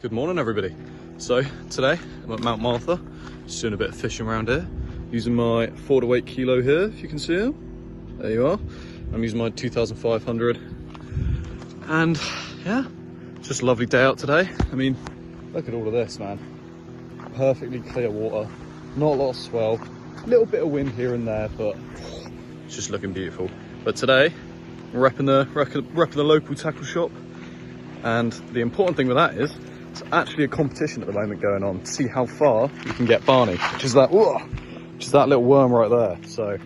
Good morning, everybody. So today I'm at Mount Martha, just doing a bit of fishing around here, using my 4 to 8 kilo here, if you can see them. There you are. I'm using my 2500, and yeah, just a lovely day out today. I mean, look at all of this, man. Perfectly clear water, not a lot of swell, a little bit of wind here and there, but it's just looking beautiful. But today, we're repping the local tackle shop, and the important thing with that is, it's actually a competition at the moment going on to see how far you can get Barney, which is that little worm right there. So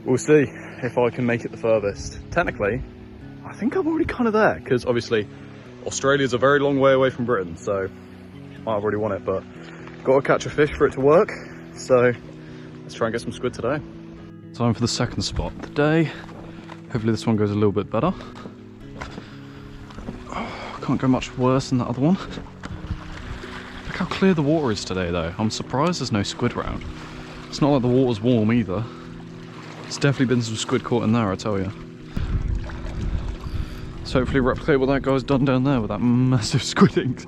we'll see if I can make it the furthest. Technically, I think I'm already kind of there, because obviously Australia's a very long way away from Britain, so I might have already won it, but got to catch a fish for it to work. So let's try and get some squid today. Time for the second spot of the day. Hopefully this one goes a little bit better. Can't go much worse than that other one. Look how clear the water is today though. I'm surprised there's no squid around. It's not like the water's warm either. There's definitely been some squid caught in there, I tell you. So hopefully replicate what that guy's done down there with that massive squid ink.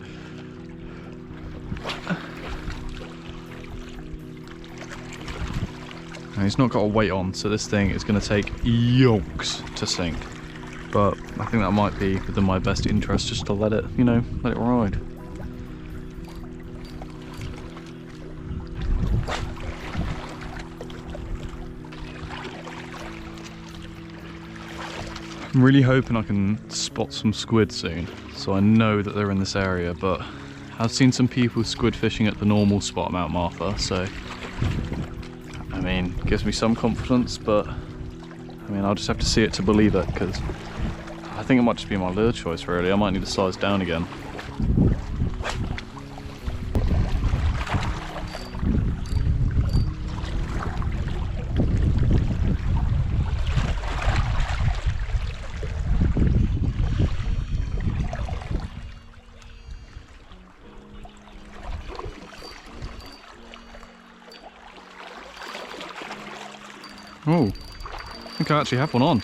Now, he's not got a weight on, so this thing is going to take yonks to sink. But I think that might be within my best interest just to let it, you know, let it ride. I'm really hoping I can spot some squid soon, so I know that they're in this area, but I've seen some people squid fishing at the normal spot at Mount Martha, so I mean, gives me some confidence, but I mean, I'll just have to see it to believe it, because I think it might just be my lure choice really. I might need to size down again. Oh, I think I actually have one on.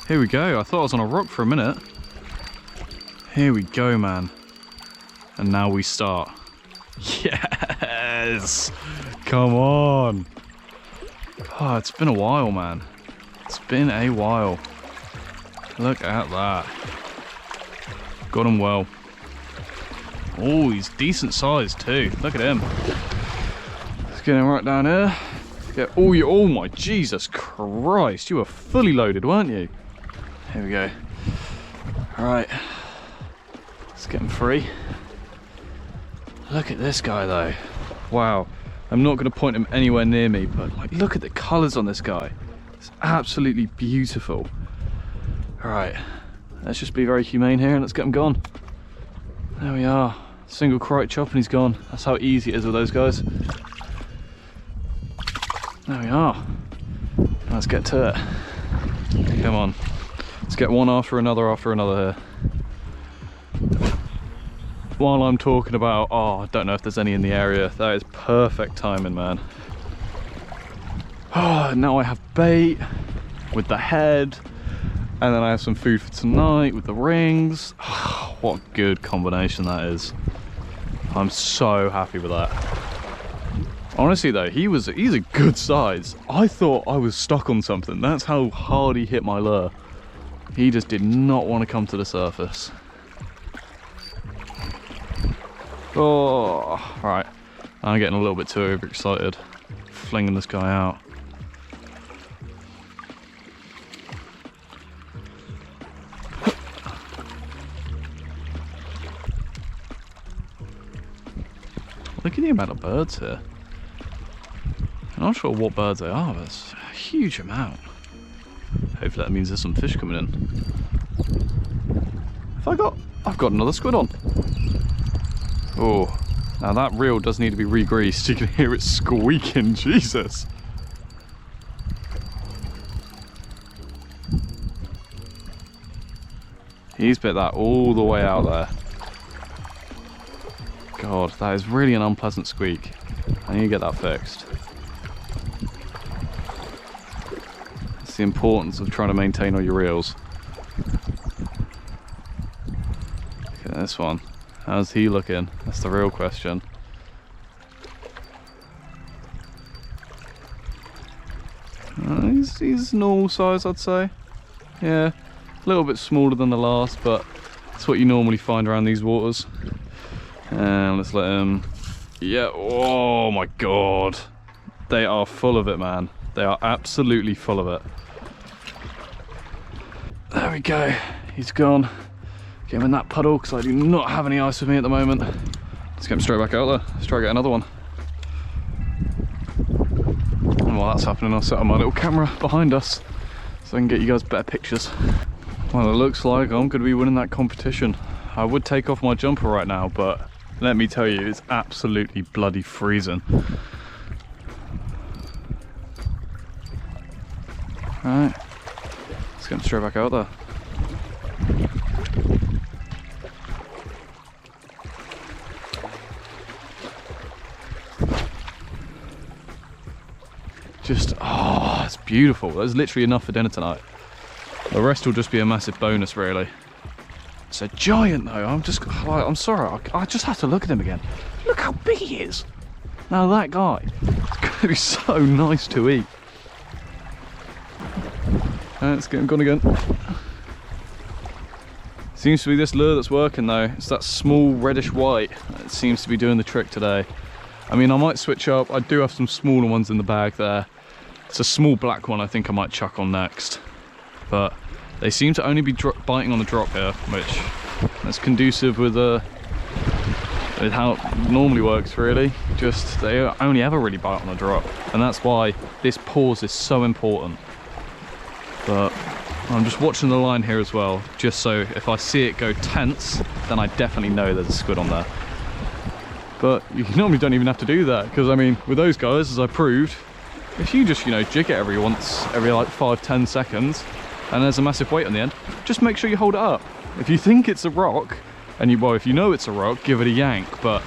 Here we go. I thought I was on a rock for a minute. Here we go, man. And now we start. Yes! Come on! Oh, it's been a while, man. It's been a while. Look at that. Got him well. Oh, he's decent size too. Look at him. Let's get him right down here. Oh my Jesus Christ. You were fully loaded, weren't you? Here we go. Alright, let's get him free. Look at this guy though. Wow, I'm not going to point him anywhere near me, but like, look at the colours on this guy. It's absolutely beautiful. Alright, let's just be very humane here and let's get him gone. There we are. Single crite chop and he's gone. That's how easy it is with those guys. There we are. Let's get to it. Come on. Let's get one after another here. While I'm talking about, I don't know if there's any in the area, that is perfect timing, man. Oh, now I have bait with the head, and then I have some food for tonight with the rings. Oh, what a good combination that is. I'm so happy with that. Honestly though, he's a good size. I thought I was stuck on something. That's how hard he hit my lure. He just did not want to come to the surface. Oh, right. I'm getting a little bit too overexcited. Flinging this guy out. Look at the amount of birds here. I'm not sure what birds they are, but it's a huge amount. Hopefully that means there's some fish coming in. I've got another squid on. Oh, now that reel does need to be re-greased. You can hear it squeaking, Jesus. He's bit that all the way out there. God, that is really an unpleasant squeak. I need to get that fixed. It's the importance of trying to maintain all your reels. Look at this one. How's he looking? That's the real question. He's normal size, I'd say. Yeah, a little bit smaller than the last, but that's what you normally find around these waters. And let's let him... Yeah, oh my god. They are full of it, man. They are absolutely full of it. There we go. He's gone. Get him in that puddle, because I do not have any ice with me at the moment. Let's get him straight back out there. Let's try to get another one. And while that's happening, I'll set up my little camera behind us so I can get you guys better pictures. Well, it looks like I'm going to be winning that competition. I would take off my jumper right now, but let me tell you, it's absolutely bloody freezing. Alright, let's get him straight back out there. Just, oh, it's beautiful. There's literally enough for dinner tonight. The rest will just be a massive bonus, really. It's a giant, though. I'm sorry. I just have to look at him again. Look how big he is. Now that guy, it's going to be so nice to eat. Let's get him gone again. Seems to be this lure that's working, though. It's that small reddish white that seems to be doing the trick today. I mean, I might switch up. I do have some smaller ones in the bag there. It's a small black one I think I might chuck on next. But they seem to only be biting on the drop here, which is conducive with how it normally works, really. Just, they only ever really bite on the drop. And that's why this pause is so important. But I'm just watching the line here as well, just so if I see it go tense, then I definitely know there's a squid on there. But you normally don't even have to do that, because I mean, with those guys, as I proved, if you just, you know, jig it every like 5-10 seconds, and there's a massive weight on the end, just make sure you hold it up. If you think it's a rock, and if you know it's a rock, give it a yank. But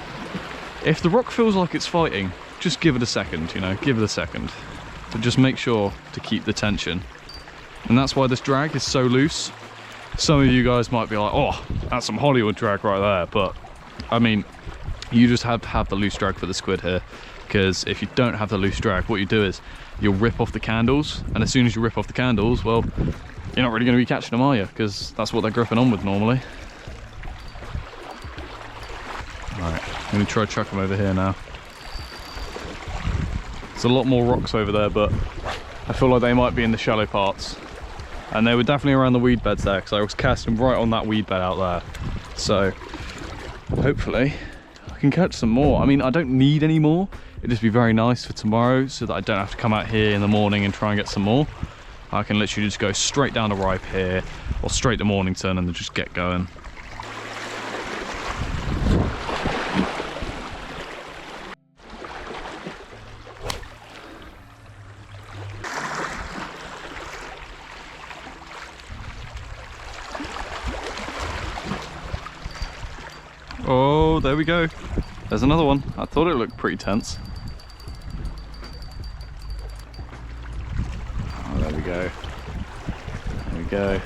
if the rock feels like it's fighting, just give it a second, you know, give it a second. But just make sure to keep the tension. And that's why this drag is so loose. Some of you guys might be like, oh, that's some Hollywood drag right there. But, I mean, you just have to have the loose drag for the squid here, because if you don't have the loose drag, what you do is you'll rip off the candles, and as soon as you rip off the candles, well, you're not really going to be catching them, are you? Because that's what they're gripping on with normally. Alright, I'm going to try to chuck them over here now. There's a lot more rocks over there, but I feel like they might be in the shallow parts. And they were definitely around the weed beds there, because I was casting right on that weed bed out there. So, hopefully I can catch some more. I mean, I don't need any more. It'd just be very nice for tomorrow, so that I don't have to come out here in the morning and try and get some more. I can literally just go straight down to Ripe here, or straight to Mornington, and then just get going. Oh, there we go. There's another one. I thought it looked pretty tense. Oh, there we go. There we go.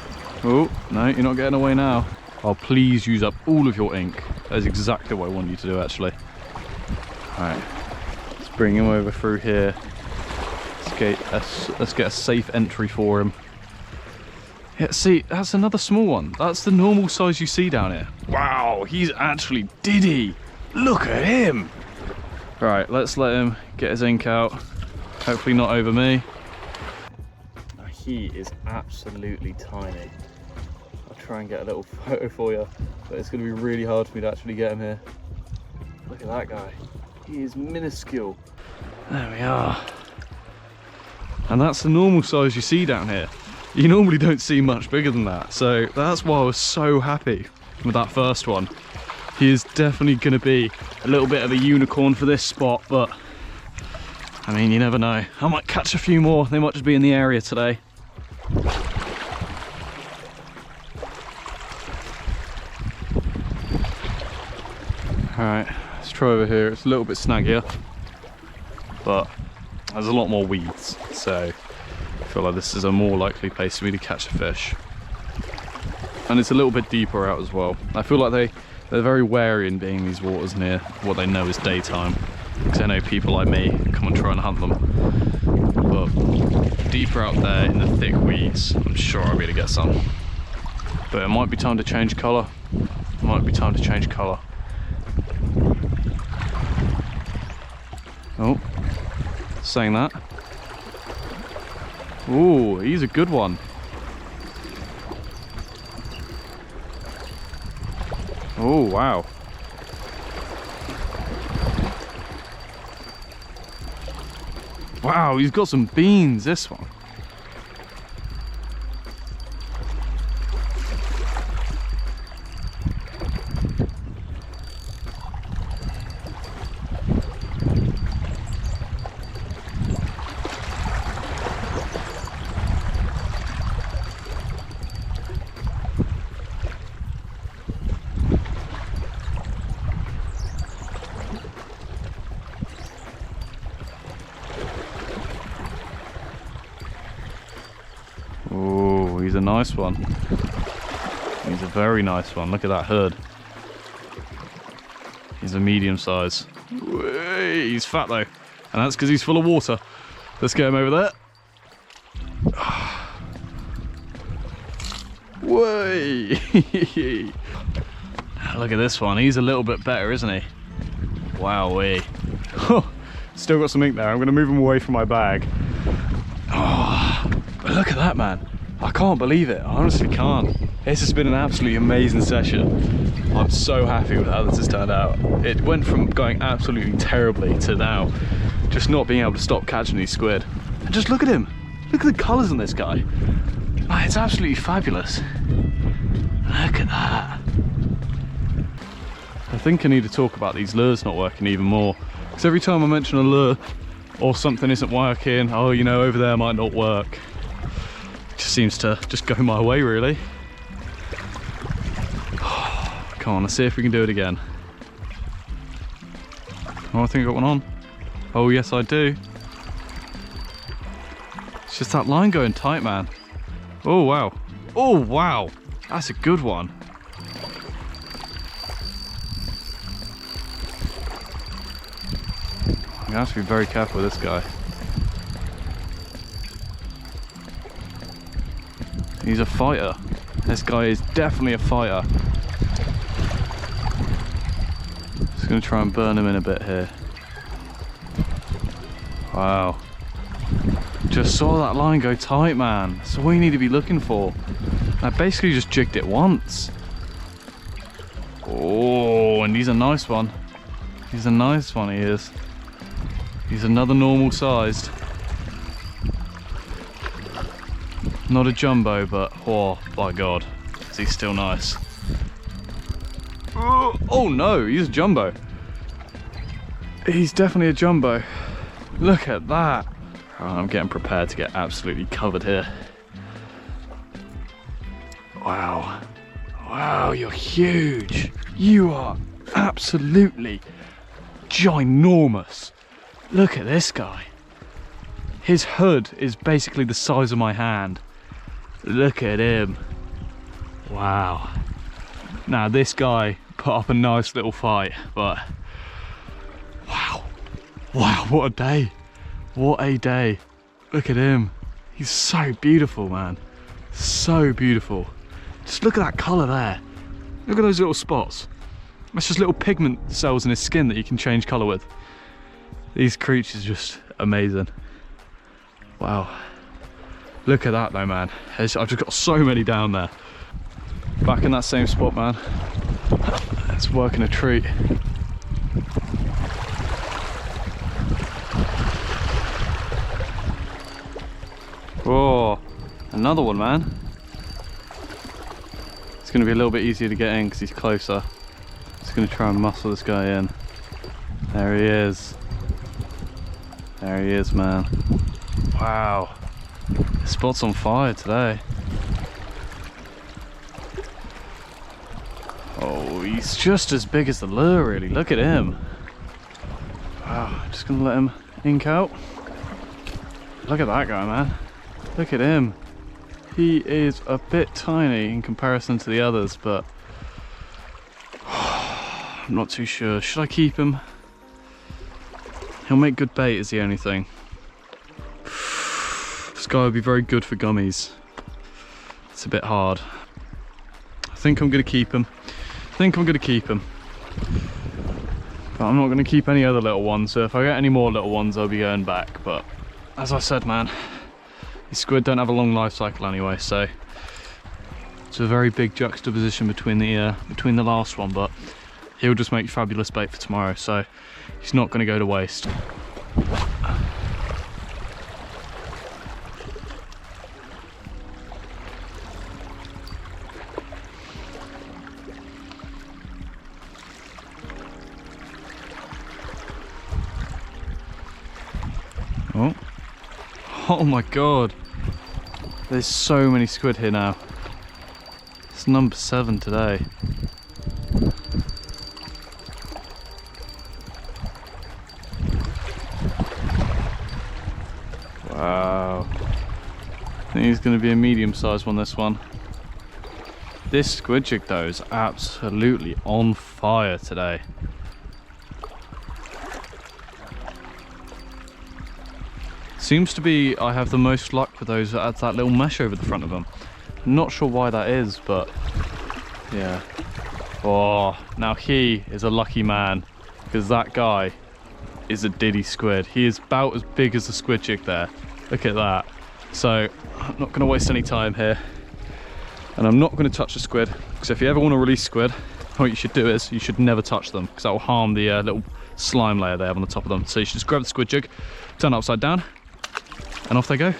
Oh, no, you're not getting away now. Oh, please use up all of your ink. That is exactly what I want you to do, actually. Alright, let's bring him over through here. Let's get a safe entry for him. Yeah, see, that's another small one. That's the normal size you see down here. Wow, he's actually diddy. Look at him. Right, let's let him get his ink out. Hopefully not over me. He is absolutely tiny. I'll try and get a little photo for you, but it's going to be really hard for me to actually get him here. Look at that guy. He is minuscule. There we are. And that's the normal size you see down here. You normally don't see much bigger than that, so that's why I was so happy with that first one. He is definitely going to be a little bit of a unicorn for this spot, but I mean, you never know. I might catch a few more. They might just be in the area today. Alright, let's try over here. It's a little bit snaggier, but there's a lot more weeds, so I feel like this is a more likely place for me to catch a fish. And it's a little bit deeper out as well. I feel like They're very wary in being in these waters near what they know is daytime, because I know people like me come and try and hunt them. But deeper out there in the thick weeds, I'm sure I'll be able to get some. But it might be time to change colour. It might be time to change colour. Oh, saying that. Ooh, he's a good one. Oh, wow. Wow, he's got some beans, this one. Oh, he's a nice one. He's a very nice one. Look at that hood. He's a medium size. He's fat though, and that's because he's full of water. Let's get him over there. Way! Look at this one. He's a little bit better, isn't he? Wowee. Still got some ink there. I'm going to move him away from my bag. Oh, but look at that, man. I can't believe it. I honestly can't. This has been an absolutely amazing session. I'm so happy with how this has turned out. It went from going absolutely terribly to now just not being able to stop catching these squid. And just look at him. Look at the colours on this guy. Oh, it's absolutely fabulous. Look at that. I think I need to talk about these lures not working even more. Because every time I mention a lure or something isn't working, oh, you know, over there might not work. It just seems to just go my way, really. Come on, let's see if we can do it again. Oh, I think I got one on. Oh, yes, I do. It's just that line going tight, man. Oh, wow. Oh, wow. That's a good one. I'm gonna have to be very careful with this guy. He's a fighter. This guy is definitely a fighter. Just gonna try and burn him in a bit here. Wow. Just saw that line go tight, man. That's all you need to be looking for. I basically just jigged it once. Oh, and he's a nice one. He's a nice one, he is. He's another normal sized. Not a jumbo, but oh my god, is he still nice. Oh no, he's a jumbo. He's definitely a jumbo. Look at that. Oh, I'm getting prepared to get absolutely covered here. Wow. Wow, you're huge. You are absolutely ginormous. Look at this guy. His hood is basically the size of my hand. Look at him. Wow. Now this guy put up a nice little fight, but wow. Wow, what a day. What a day. Look at him. He's so beautiful, man. So beautiful. Just look at that colour there. Look at those little spots. That's just little pigment cells in his skin that you can change colour with. These creatures are just amazing. Wow. Look at that though, man. I've just got so many down there. Back in that same spot, man. It's working a treat. Oh, another one, man. It's going to be a little bit easier to get in because he's closer. Just going to try and muscle this guy in. There he is. There he is, man. Wow. This spot's on fire today. Oh, he's just as big as the lure, really. Look at him. Wow, just gonna let him ink out. Look at that guy, man. Look at him. He is a bit tiny in comparison to the others, but I'm not too sure. Should I keep him? He'll make good bait is the only thing. This guy would be very good for gummies. It's a bit hard. I think I'm gonna keep him. But I'm not gonna keep any other little ones, so if I get any more little ones I'll be going back. But as I said, man, these squid don't have a long life cycle anyway, so it's a very big juxtaposition between the last one, but he'll just make fabulous bait for tomorrow, so he's not going to go to waste. Oh my god, there's so many squid here now. It's number 7 today. Wow. I think he's going to be a medium-sized one, this one. This squid jig though is absolutely on fire today. Seems to be I have the most luck with those that have that little mesh over the front of them. I'm not sure why that is, but yeah. Oh, now he is a lucky man, because that guy is a diddy squid. He is about as big as the squid jig there. Look at that. So I'm not going to waste any time here, and I'm not going to touch the squid, because if you ever want to release squid, what you should do is you should never touch them, because that will harm the little slime layer they have on the top of them. So you should just grab the squid jig, turn it upside down, and off they go.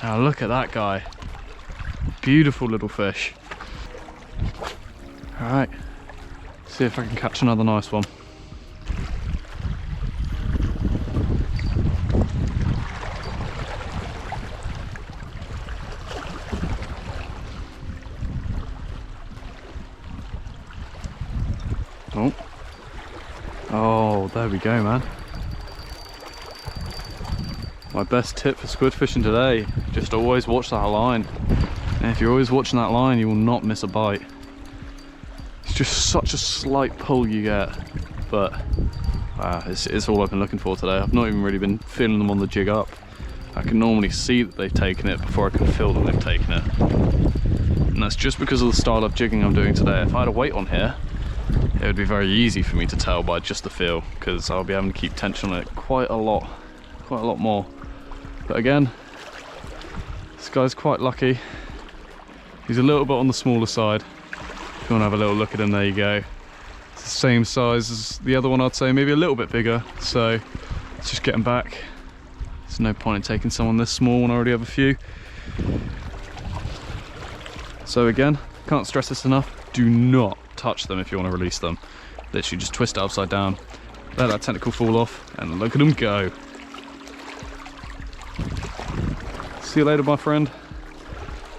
Now look at that guy. Beautiful little fish. All right, see if I can catch another nice one. Oh, there we go, man. My best tip for squid fishing today, just always watch that line. And if you're always watching that line, you will not miss a bite. It's just such a slight pull you get, but it's all I've been looking for today. I've not even really been feeling them on the jig up. I can normally see that they've taken it before I can feel that they've taken it. And that's just because of the style of jigging I'm doing today. If I had a weight on here, it would be very easy for me to tell by just the feel, because I'll be having to keep tension on it quite a lot more. But again, this guy's quite lucky. He's a little bit on the smaller side. If you want to have a little look at him, there you go. It's the same size as the other one, I'd say, maybe a little bit bigger. So let's just get him back. There's no point in taking someone this small when I already have a few. So again, can't stress this enough, do not touch them if you want to release them. Literally just twist it upside down, let that tentacle fall off, and look at them go. See you later, my friend.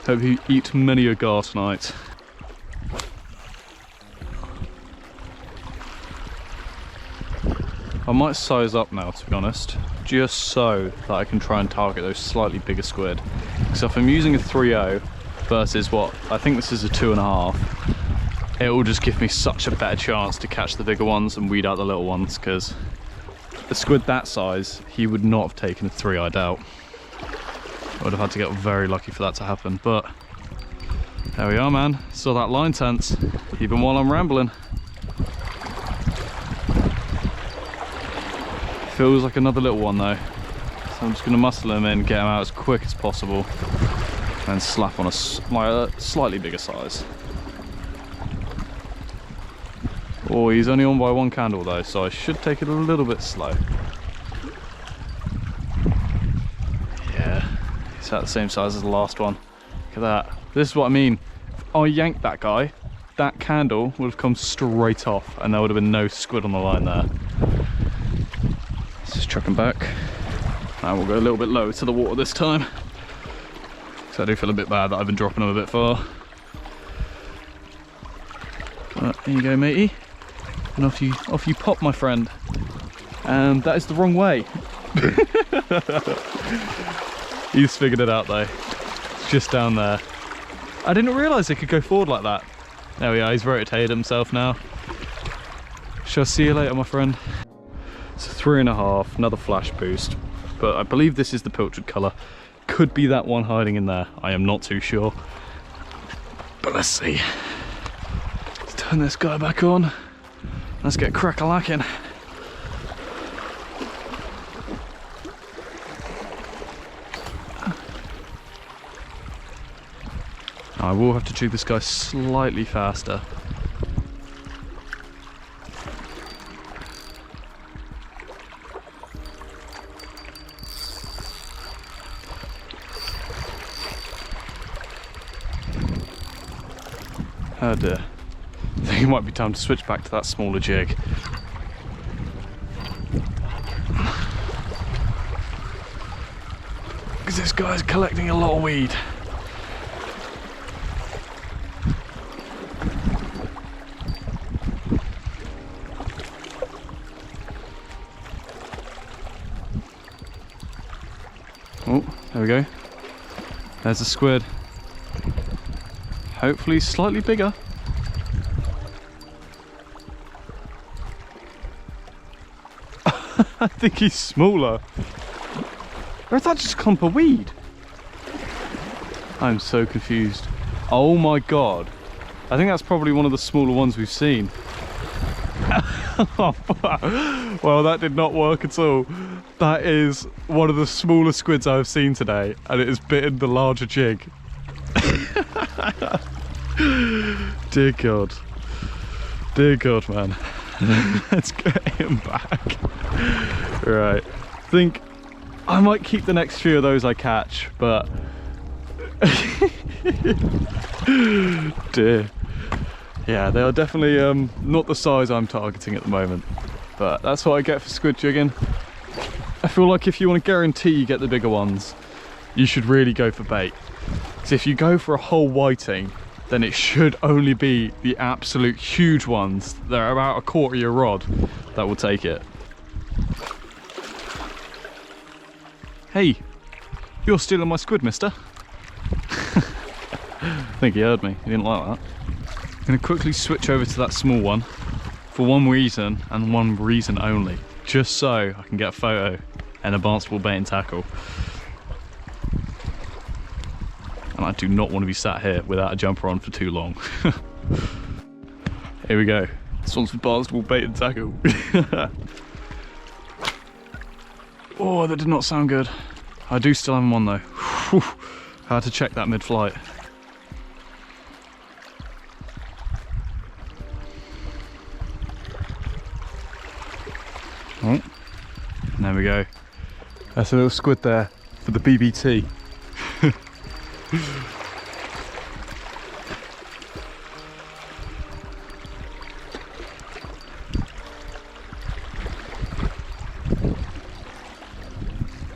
Hope you eat many a gar tonight. I might size up now, to be honest, just so that I can try and target those slightly bigger squid. So if I'm using a 3.0 versus what, I think this is a 2.5, it will just give me such a better chance to catch the bigger ones and weed out the little ones, because a squid that size, he would not have taken a 3, I doubt. I would have had to get very lucky for that to happen, but there we are, man. Saw that line tense, even while I'm rambling. Feels like another little one though. So I'm just gonna muscle him in, get him out as quick as possible, and slap on a slightly bigger size. Oh, he's only on by 1 candle though, so I should take it a little bit slow. Yeah, he's about the same size as the last one. Look at that. This is what I mean. If I yanked that guy, that candle would have come straight off and there would have been no squid on the line there. Let's just chuck him back. And we'll go a little bit lower to the water this time, because I do feel a bit bad that I've been dropping him a bit far. But here you go, matey. And off you pop, my friend. And that is the wrong way. He's figured it out though. It's just down there. I didn't realise it could go forward like that. There we are, he's rotated himself now. Shall I see you later, my friend? It's a 3.5, another flash boost, but I believe this is the pilchard colour. Could be that one hiding in there, I am not too sure. But let's see. Let's turn this guy back on. Let's get crack-a-lacking. I will have to chew this guy slightly faster. Oh dear. I think it might be time to switch back to that smaller jig. Because this guy's collecting a lot of weed. Oh, there we go. There's a squid. Hopefully slightly bigger. I think he's smaller. Or is that just a clump of weed? I'm so confused. Oh my god. I think that's probably one of the smaller ones we've seen. Well, that did not work at all. That is one of the smaller squids I've seen today, and it has bitten the larger jig. Dear God. Dear God, man. Let's get him back. Right. I think I might keep the next few of those I catch, but... Dear. Yeah, they are definitely not the size I'm targeting at the moment. But that's what I get for squid jigging. I feel like if you want to guarantee you get the bigger ones, you should really go for bait. So if you go for a whole whiting, then it should only be the absolute huge ones that are about 1/4 your rod that will take it. Hey, you're stealing my squid, mister. I think he heard me, he didn't like that. I'm going to quickly switch over to that small one for one reason and one reason only, just so I can get a photo and a Barnstable bait and tackle. And I do not want to be sat here without a jumper on for too long. Here we go. This one's for Barnstable bait and tackle. Oh, that did not sound good. I do still have him on though. Whew. I had to check that mid-flight. Oh, and there we go. That's a little squid there for the BBT.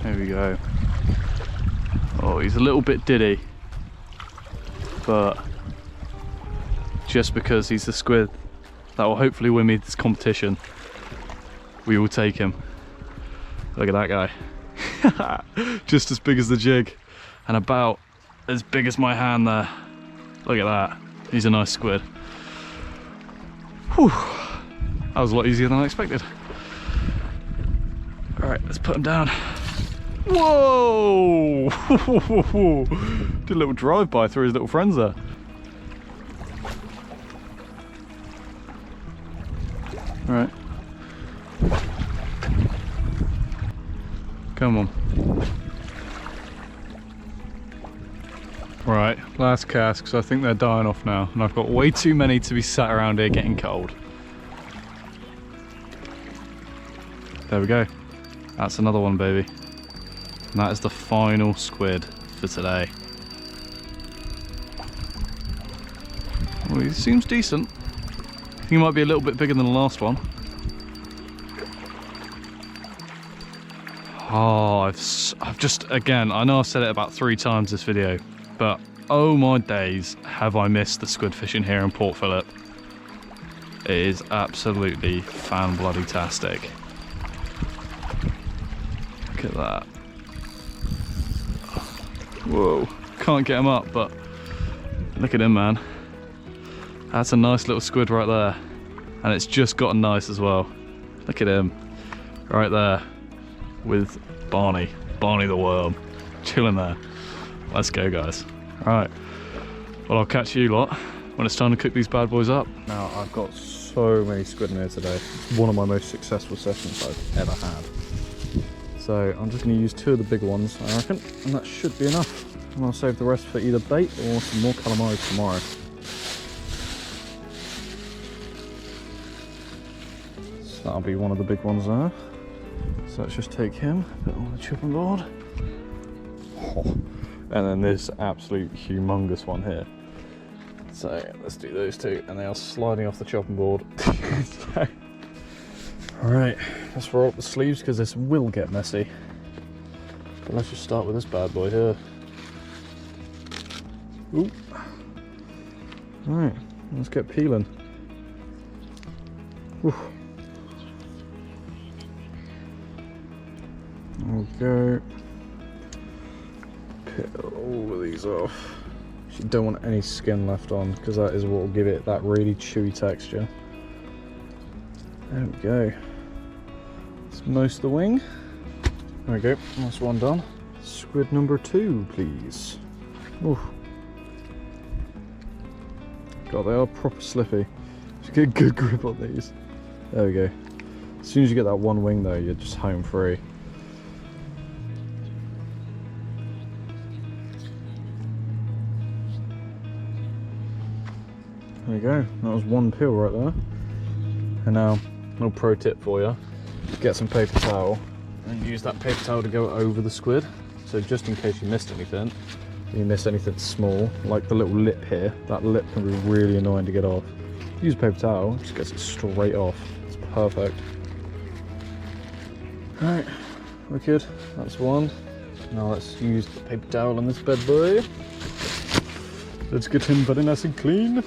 There we go. Oh, he's a little bit diddy, but just because he's the squid that will hopefully win me this competition, we will take him. Look at that guy. Just as big as the jig and about as big as my hand there. Look at that. He's a nice squid. Whew. That was a lot easier than I expected. Alright, let's put him down. Whoa! Did a little drive-by through his little friends there. Alright. Come on. Right, last cast, because I think they're dying off now, and I've got way too many to be sat around here getting cold. There we go. That's another one, baby. And that is the final squid for today. Well, he seems decent. I think he might be a little bit bigger than the last one. Oh, I've just, again, I know I've said it about 3 times this video, but oh my days, have I missed the squid fishing here in Port Phillip. It is absolutely fan-bloody-tastic. Look at that. Whoa, can't get him up, but look at him, man. That's a nice little squid right there. And it's just gotten nice as well. Look at him, right there, with Barney the worm, chilling there. Let's go, guys. Right, well, I'll catch you lot when it's time to cook these bad boys up. Now, I've got so many squid in here today. It's one of my most successful sessions I've ever had. So I'm just going to use 2 of the bigger ones, I reckon, and that should be enough. And I'll save the rest for either bait or some more calamari tomorrow. So that'll be one of the big ones there. So let's just take him, put it on the chopping board. Oh. And then this absolute humongous one here. So let's do those 2, and they are sliding off the chopping board. So, alright, let's roll up the sleeves because this will get messy. But let's just start with this bad boy here. Ooh. Alright, let's get peeling. Ooh. There we go. Peel all of these off. You don't want any skin left on because that is what will give it that really chewy texture. There we go. That's most of the wing. There we go, that's one done. Squid number 2, please. Ooh. God, they are proper slippy. Just get a good grip on these. There we go. As soon as you get that one wing though, you're just home free. There you go, that was one peel right there. And now, a little pro tip for you. Get some paper towel and use that paper towel to go over the squid. So just in case you missed anything, you miss anything small, like the little lip here, that lip can be really annoying to get off. Use a paper towel, just gets it straight off. It's perfect. Alright, wicked, that's one. Now let's use the paper towel on this bad boy. Let's get him very nice and clean.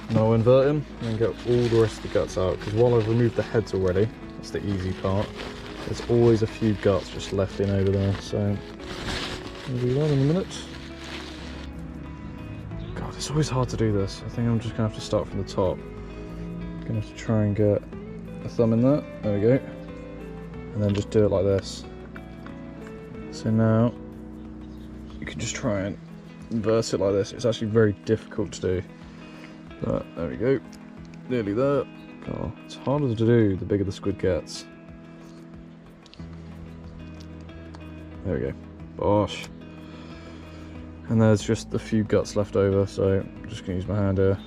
And I'll invert him and get all the rest of the guts out, because while I've removed the heads already, that's the easy part, there's always a few guts just left in over there, so I'll do that in a minute. God, it's always hard to do this. I think I'm just going to have to start from the top. I'm going to have to try and get a thumb in there, there we go, and then just do it like this. So now, you can just try and inverse it like this. It's actually very difficult to do. But there we go, nearly there. Oh, it's harder to do the bigger the squid gets. There we go, bosh. And there's just a few guts left over, so I'm just going to use my hand here.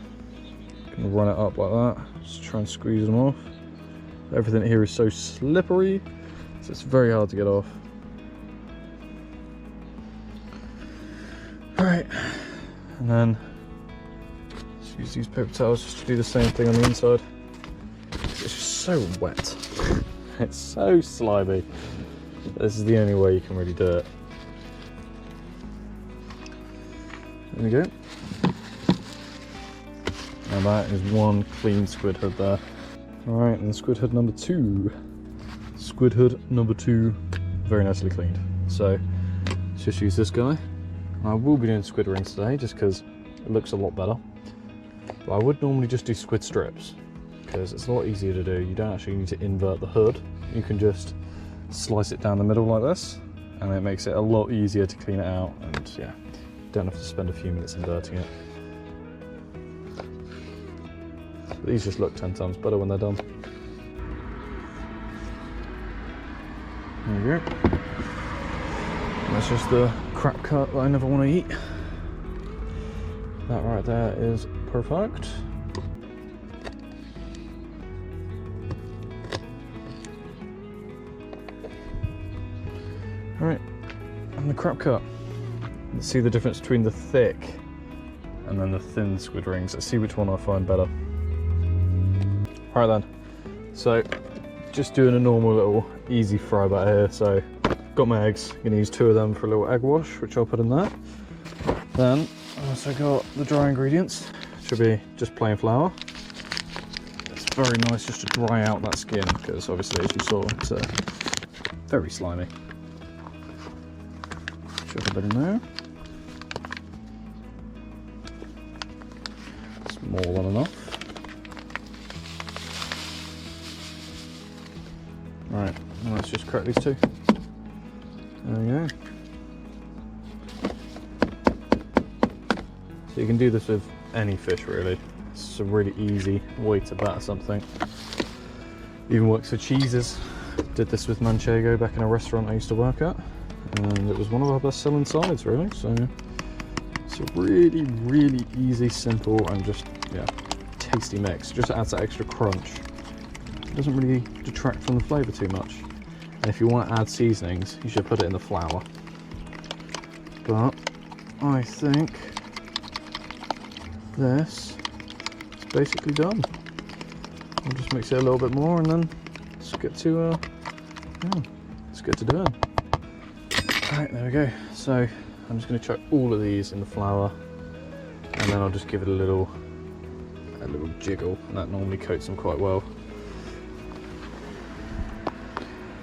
Gonna run it up like that, just try and squeeze them off. Everything here is so slippery, so it's very hard to get off. Alright, and then use these paper towels just to do the same thing on the inside. It's just so wet. It's so slimy. This is the only way you can really do it. There we go. And that is one clean squid head there. Alright, and squid head number 2. Squid head number 2, very nicely cleaned. So let's just use this guy. I will be doing squid rings today just because it looks a lot better. But I would normally just do squid strips because it's a lot easier to do. You don't actually need to invert the hood. You can just slice it down the middle like this, and it makes it a lot easier to clean it out. And yeah, you don't have to spend a few minutes inverting it. But these just look 10 times better when they're done. There you go. And that's just the crap cut that I never want to eat. That right there is perfect. Alright, and the crap cut. Let's see the difference between the thick and then the thin squid rings. Let's see which one I find better. Alright then, so just doing a normal little easy fry batter here. So got my eggs, I'm gonna use 2 of them for a little egg wash, which I'll put in there. Then I also got the dry ingredients, should be just plain flour. It's very nice just to dry out that skin because obviously, as you saw, it's very slimy. Chuck a bit in there. It's more than enough. Right, well, let's just crack these two. There we go. So you can do this with any fish really. It's a really easy way to batter something. Even works for cheeses. Did this with Manchego back in a restaurant I used to work at, and it was one of our best selling sides really. So it's a really, really easy, simple and just, yeah, tasty mix. Just adds that extra crunch. It doesn't really detract from the flavour too much. And if you want to add seasonings, you should put it in the flour. But I think this is basically done. I'll just mix it a little bit more and then let's get to doing. Alright, there we go. So I'm just going to chuck all of these in the flour, and then I'll just give it a little jiggle, and that normally coats them quite well.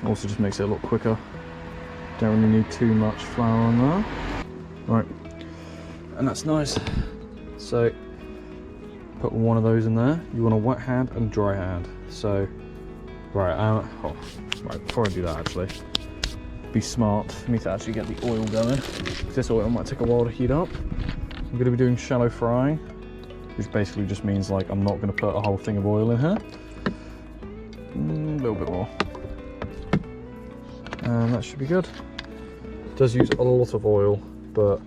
Also just makes it a lot quicker. Don't really need too much flour on there. Right, and that's nice. So put one of those in there. You want a wet hand and dry hand. So right, before I do that, actually, be smart for me to actually get the oil going. This oil might take a while to heat up. I'm going to be doing shallow frying, which basically just means like I'm not going to put a whole thing of oil in here. A little bit more. And that should be good. It does use a lot of oil, but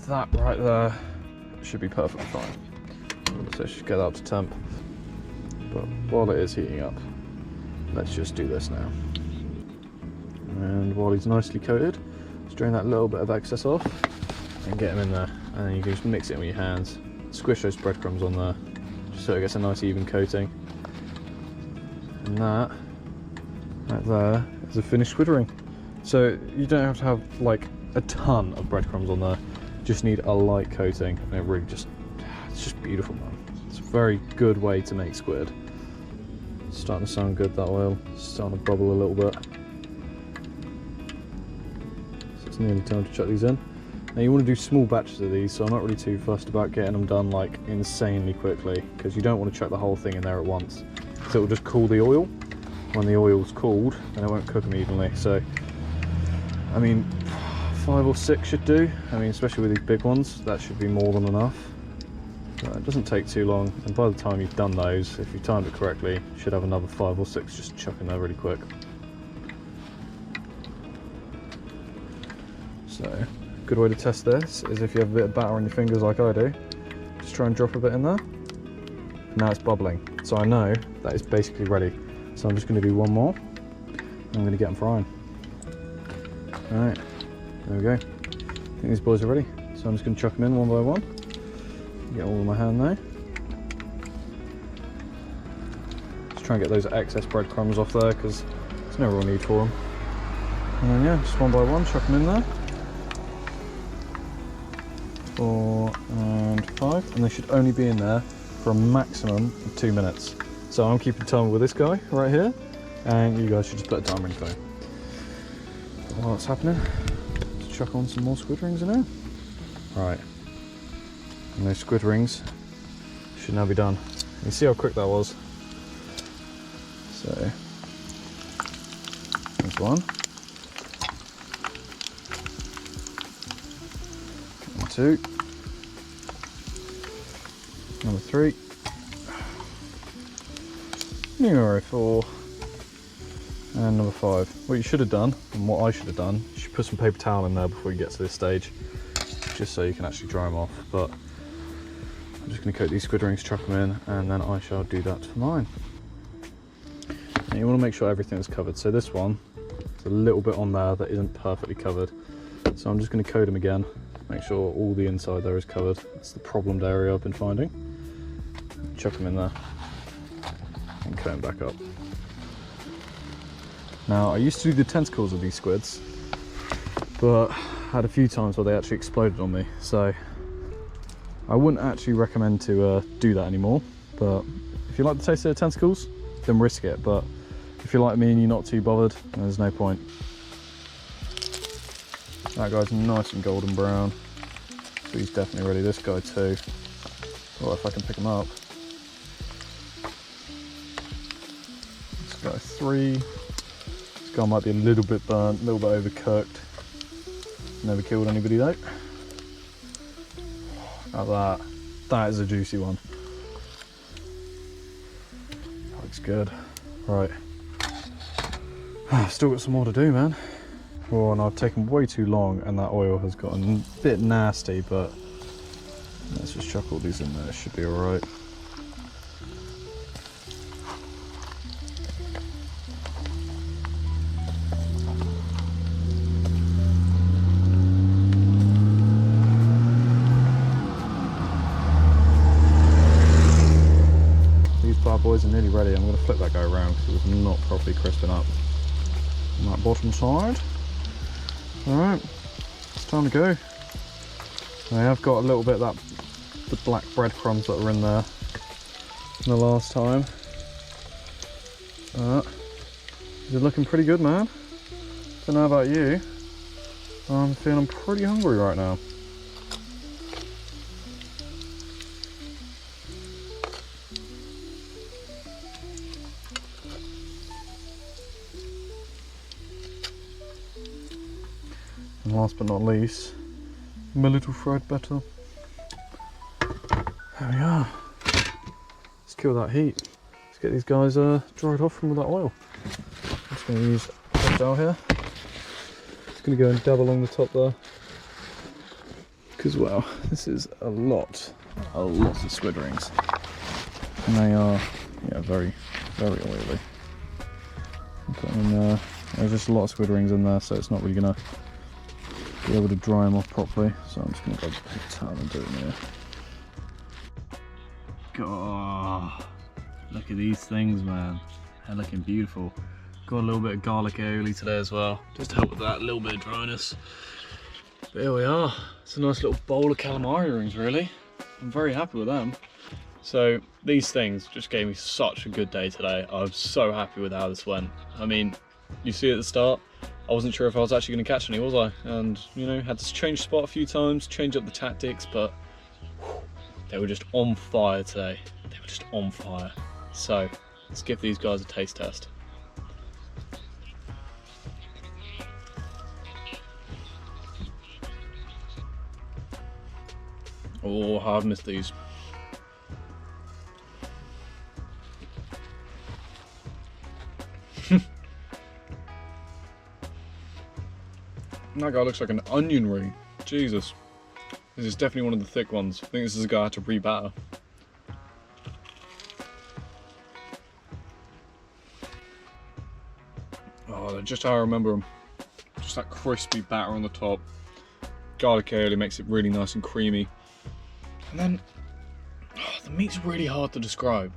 that right there should be perfectly fine. So just get that up to temp. But while it is heating up, let's just do this now. And while he's nicely coated, just drain that little bit of excess off and get him in there. And then you can just mix it with your hands. Squish those breadcrumbs on there, just so it gets a nice even coating. And that, right there, is a finished squid ring. So you don't have to have like a ton of breadcrumbs on there. You just need a light coating, and it really just, it's just beautiful, man. It's a very good way to make squid. It's starting to sound good, that oil. It's starting to bubble a little bit. So it's nearly time to chuck these in. Now you want to do small batches of these, so I'm not really too fussed about getting them done like insanely quickly, because you don't want to chuck the whole thing in there at once. So it will just cool the oil. When the oil's cooled, then it won't cook them evenly. So, I mean, 5 or 6 should do. I mean, especially with these big ones, that should be more than enough. But it doesn't take too long, and by the time you've done those, if you've timed it correctly, you should have another 5 or 6 just chuck in there really quick. So, a good way to test this is if you have a bit of batter on your fingers like I do, just try and drop a bit in there. Now it's bubbling, so I know that it's basically ready. So I'm just going to do one more, and I'm going to get them frying. Alright, there we go. I think these boys are ready, so I'm just going to chuck them in one by one. Get all in my hand now. Just try and get those excess breadcrumbs off there, because there's no real need for them. And then yeah, just one by one, chuck them in there. 4 and 5, and they should only be in there for a maximum of 2 minutes. So I'm keeping time with this guy right here, and you guys should just put a timer in phone. While that's happening, let's chuck on some more squid rings in there. Right, and those squid rings should now be done. You can see how quick that was. So, there's one. Number 2. Number 3. Numero 4, and number 5. What you should have done, and what I should have done, you should put some paper towel in there before you get to this stage, just so you can actually dry them off. But I'm just going to coat these squid rings, chuck them in, and then I shall do that for mine. And you want to make sure everything is covered. So this one, there's a little bit on there that isn't perfectly covered. So I'm just going to coat them again, make sure all the inside there is covered. That's the problemed area I've been finding. Chuck them in there. And coat them back up. Now I used to do the tentacles of these squids, but had a few times where they actually exploded on me, so I wouldn't actually recommend to do that anymore. But if you like the taste of the tentacles, then risk it. But if you're like me and you're not too bothered, then there's no point. That guy's nice and golden brown, so he's definitely ready. This guy too. Well, if I can pick him up. This guy 3, This guy might be a little bit burnt, a little bit overcooked. Never killed anybody though. Like that. That is a juicy one. Looks good. Right. Still got some more to do, man. Oh, and I've taken way too long and that oil has gotten a bit nasty, but let's just chuck all these in there, it should be alright. These bad boys are nearly ready. I'm going to flip that guy around because it was not properly crisping up on that bottom side. Alright, it's time to go. I have got a little bit of the black breadcrumbs that were in there from the last time. They're looking pretty good, man. Don't know about you. I'm feeling pretty hungry right now. And last but not least, my little fried butter. There we are. Let's kill that heat. Let's get these guys dried off from all that oil. I'm just going to use a dowel here. Just going to go and dab along the top there. Because, well, this is a lot of squid rings. And they are, yeah, very, very oily. There's just a lot of squid rings in there, so it's not really going to be able to dry them off properly, so I'm just going to grab a towel and do it in here. God, look at these things, man. They're looking beautiful. Got a little bit of garlic aioli today as well, just to help with that little bit of dryness. But here we are. It's a nice little bowl of calamari rings, really. I'm very happy with them. So these things just gave me such a good day today. I'm so happy with how this went. I mean, you see at the start, I wasn't sure if I was actually going to catch any, was I? And, you know, had to change spot a few times, change up the tactics, but whew, they were just on fire today. They were just on fire. So, let's give these guys a taste test. Oh, I've missed these. That guy looks like an onion ring. Jesus. This is definitely one of the thick ones. I think this is a guy I had to re-batter. Oh, they're just how I remember them. Just that crispy batter on the top. Garlic aioli makes it really nice and creamy. And then, oh, the meat's really hard to describe.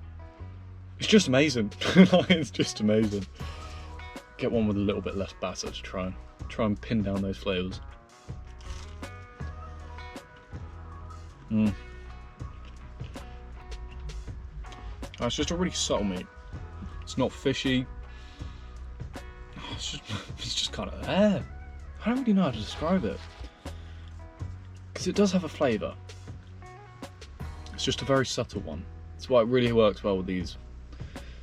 It's just amazing. It's just amazing. Get one with a little bit less batter to try and pin down those flavours. It's just a really subtle meat. It's not fishy. It's just kind of there. I don't really know how to describe it. Because it does have a flavour. It's just a very subtle one. That's why it really works well with these.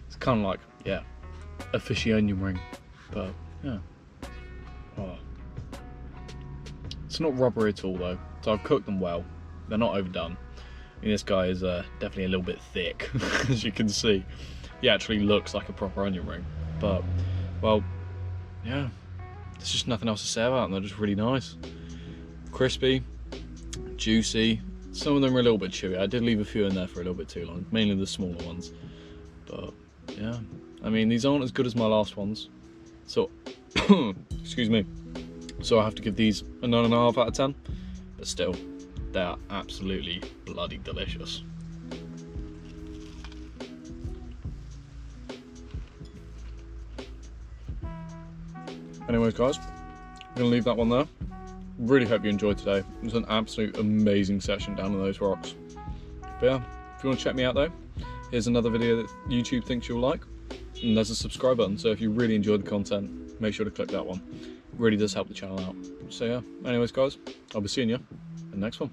It's kind of like, yeah, a fishy onion ring. But, yeah. Oh. It's not rubbery at all though, so I've cooked them well. They're not overdone. I mean, this guy is definitely a little bit thick, as you can see. He actually looks like a proper onion ring. But, well, yeah, there's just nothing else to say about them. They're just really nice. Crispy, juicy. Some of them are a little bit chewy. I did leave a few in there for a little bit too long, mainly the smaller ones. But, yeah, I mean, these aren't as good as my last ones. So, excuse me. So I have to give these a 9.5 out of 10. But still, they are absolutely bloody delicious. Anyways, guys, I'm going to leave that one there. Really hope you enjoyed today. It was an absolute amazing session down in those rocks. But yeah, if you want to check me out though, here's another video that YouTube thinks you'll like. And there's a subscribe button, so if you really enjoyed the content, make sure to click that one. It really does help the channel out. So yeah, anyways guys, I'll be seeing you in the next one.